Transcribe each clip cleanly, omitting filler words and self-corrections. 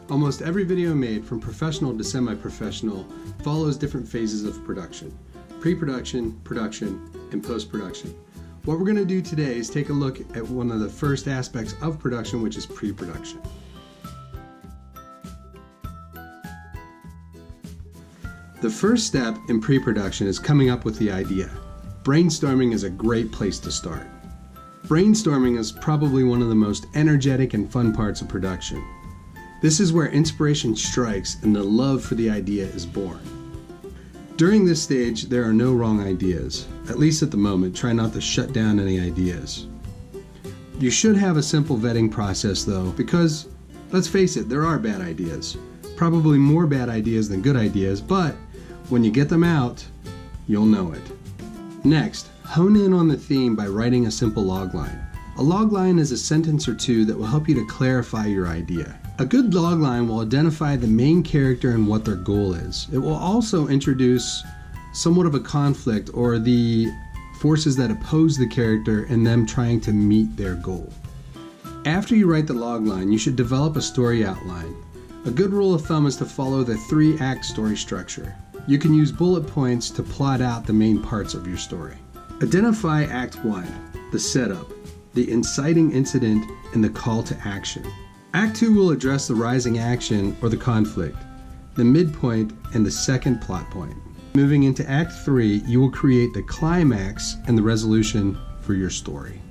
Almost every video made, from professional to semi-professional, follows different phases of production: pre-production, production, and post-production. What we're going to do today is take a look at one of the first aspects of production, which is pre-production. The first step in pre-production is coming up with the idea. Brainstorming is a great place to start. Brainstorming is probably one of the most energetic and fun parts of production. This is where inspiration strikes and the love for the idea is born. During this stage, there are no wrong ideas. At least at the moment, try not to shut down any ideas. You should have a simple vetting process though, because let's face it, there are bad ideas. Probably more bad ideas than good ideas, but when you get them out, you'll know it. Next, hone in on the theme by writing a simple logline. A logline is a sentence or two that will help you to clarify your idea. A good logline will identify the main character and what their goal is. It will also introduce somewhat of a conflict or the forces that oppose the character and them trying to meet their goal. After you write the logline, you should develop a story outline. A good rule of thumb is to follow the 3-act story structure. You can use bullet points to plot out the main parts of your story. Identify Act 1, the setup, the inciting incident, and the call to action. Act 2 will address the rising action or the conflict, the midpoint, and the second plot point. Moving into Act 3, you will create the climax and the resolution for your story.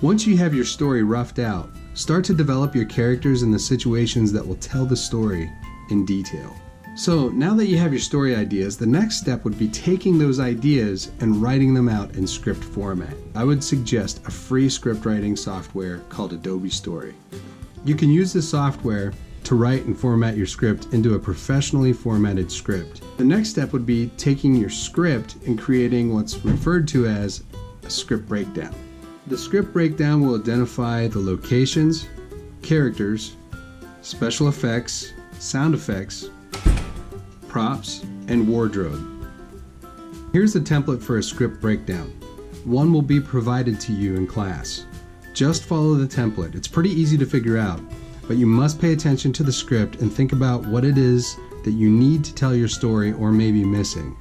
Once you have your story roughed out, start to develop your characters and the situations that will tell the story in detail. So now that you have your story ideas, the next step would be taking those ideas and writing them out in script format. I would suggest a free script writing software called Adobe Story. You can use this software to write and format your script into a professionally formatted script. The next step would be taking your script and creating what's referred to as a script breakdown. The script breakdown will identify the locations, characters, special effects, sound effects, props, and wardrobe. Here's the template for a script breakdown. One will be provided to you in class. Just follow the template. It's pretty easy to figure out, but you must pay attention to the script and think about what it is that you need to tell your story or may be missing.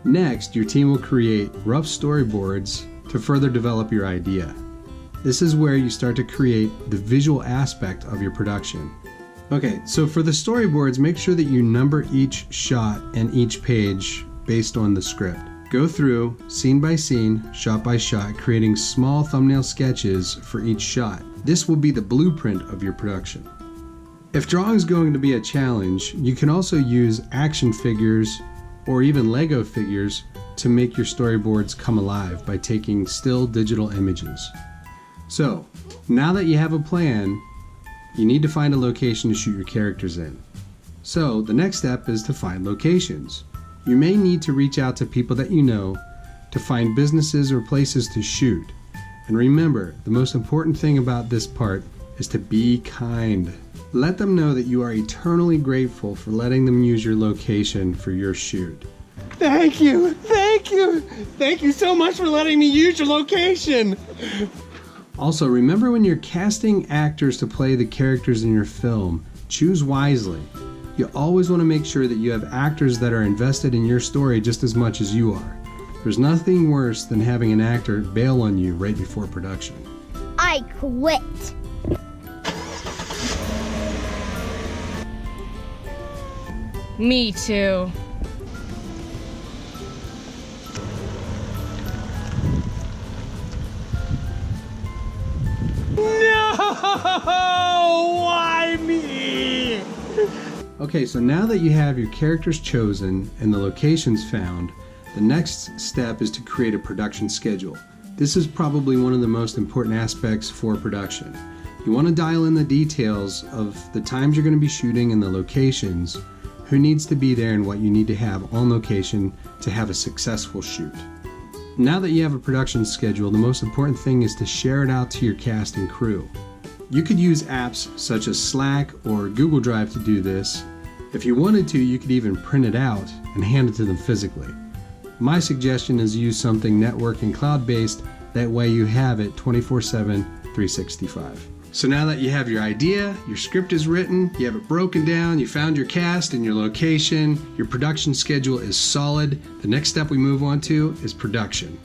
Next, your team will create rough storyboards to further develop your idea. This is where you start to create the visual aspect of your production. Okay, so for the storyboards, make sure that you number each shot and each page based on the script. Go through, scene by scene, shot by shot, creating small thumbnail sketches for each shot. This will be the blueprint of your production. If drawing is going to be a challenge, you can also use action figures or even Lego figures to make your storyboards come alive by taking still digital images. So, now that you have a plan, you need to find a location to shoot your characters in. So, the next step is to find locations. You may need to reach out to people that you know to find businesses or places to shoot. And remember, the most important thing about this part is to be kind. Let them know that you are eternally grateful for letting them use your location for your shoot. Thank you! Thank you! Thank you so much for letting me use your location! Also, remember when you're casting actors to play the characters in your film, choose wisely. You always want to make sure that you have actors that are invested in your story just as much as you are. There's nothing worse than having an actor bail on you right before production. I quit. Me too. No! Why me? Okay, so now that you have your characters chosen and the locations found, the next step is to create a production schedule. This is probably one of the most important aspects for production. You want to dial in the details of the times you're going to be shooting and the locations, who needs to be there and what you need to have on location to have a successful shoot. Now that you have a production schedule, the most important thing is to share it out to your cast and crew. You could use apps such as Slack or Google Drive to do this. If you wanted to, you could even print it out and hand it to them physically. My suggestion is use something network and cloud-based, that way you have it 24/7, 365. So now that you have your idea, your script is written, you have it broken down, you found your cast and your location, your production schedule is solid, the next step we move on to is production.